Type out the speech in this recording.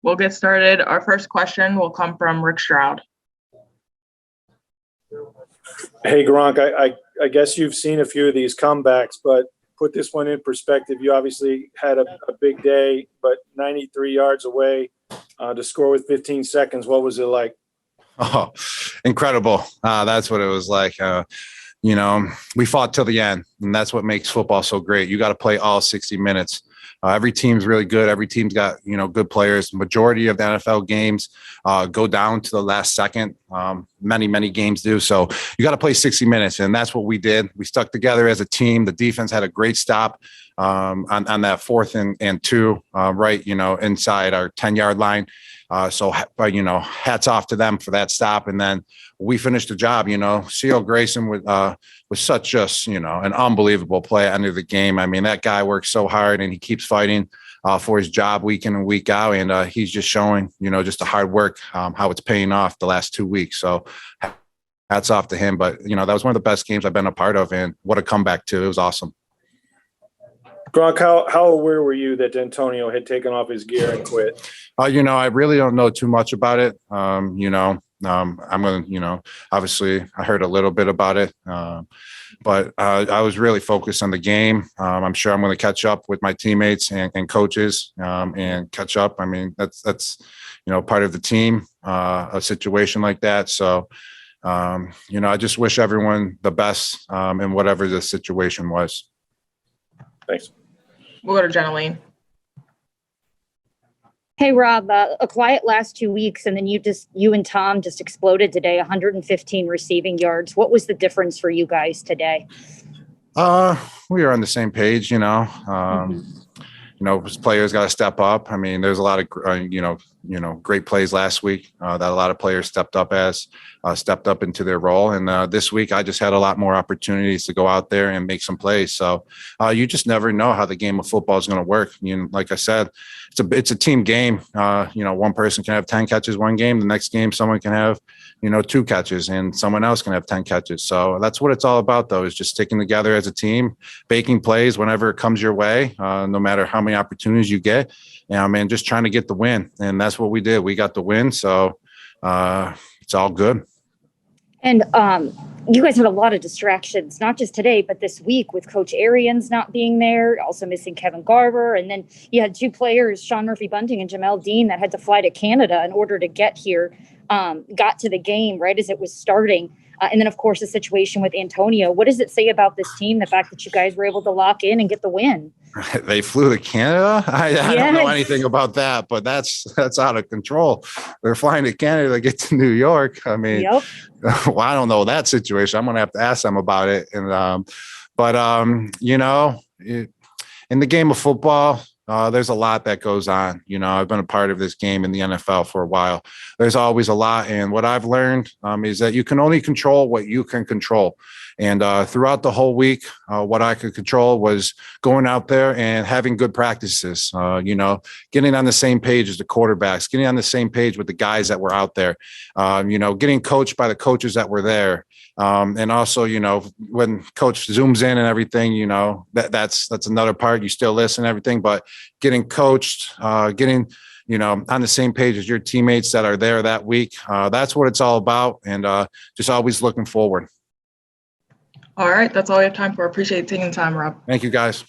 we'll get started. Our first question will come from Rick Stroud. Hey, Gronk, I guess you've seen a few of these comebacks, but put this one in perspective. You obviously had a big day, but 93 yards away to score with 15 seconds. What was it like? Oh, incredible. That's what it was like. We fought till the end, and that's what makes football so great. You got to play all 60 minutes. Every team's really good. Every team's got, good players. Majority of the NFL games go down to the last second. Many games do. So you got to play 60 minutes, and that's what we did. We stuck together as a team. The defense had a great stop on that 4th and 2, right, inside our 10-yard line. So hats off to them for that stop. And then we finished the job. C.O. Grayson was such just, an unbelievable play at the end of the game. I mean, that guy works so hard and he keeps fighting for his job week in and week out. And he's just showing, just the hard work, how it's paying off the last 2 weeks. So hats off to him. But, that was one of the best games I've been a part of. And what a comeback, too. It was awesome. Gronk, how aware were you that Antonio had taken off his gear and quit? I really don't know too much about it. I'm going to, obviously I heard a little bit about it, but I was really focused on the game. I'm sure I'm going to catch up with my teammates and coaches and catch up. I mean, that's part of the team, a situation like that. So, I just wish everyone the best in whatever the situation was. Thanks. We'll go to Jeneline. Hey, Rob, a quiet last 2 weeks, and then you and Tom just exploded today, 115 receiving yards. What was the difference for you guys today? We were on the same page, players got to step up. I mean, there's a lot of, great plays last week that a lot of players stepped up into their role. And this week, I just had a lot more opportunities to go out there and make some plays. So you just never know how the game of football is going to work. Like I said, it's a team game. One person can have 10 catches one game. The next game, someone can have, 2 catches, and someone else can have 10 catches. So that's what it's all about, though, is just sticking together as a team, making plays whenever it comes your way, no matter how many opportunities you get. And just trying to get the win. And that's what we did. We got the win. So it's all good. And you guys had a lot of distractions, not just today, but this week with Coach Arians not being there, also missing Kevin Garber. And then you had 2 players, Sean Murphy-Bunting and Jamel Dean, that had to fly to Canada in order to get here, got to the game right as it was starting. And then, of course, the situation with Antonio. What does it say about this team, the fact that you guys were able to lock in and get the win? They flew to Canada? I don't know anything about that, but that's out of control. They're flying to Canada to get to New York. I mean, Yep. Well, I don't know that situation. I'm going to have to ask them about it. And in the game of football, there's a lot that goes on. I've been a part of this game in the NFL for a while. There's always a lot. And what I've learned is that you can only control what you can control. And throughout the whole week, what I could control was going out there and having good practices, getting on the same page as the quarterbacks, getting on the same page with the guys that were out there, getting coached by the coaches that were there. And also, when coach zooms in and everything, that's another part. You still listen and everything, but getting coached, getting on the same page as your teammates that are there that week. That's what it's all about. And just always looking forward. All right. That's all we have time for. Appreciate you taking the time, Rob. Thank you, guys.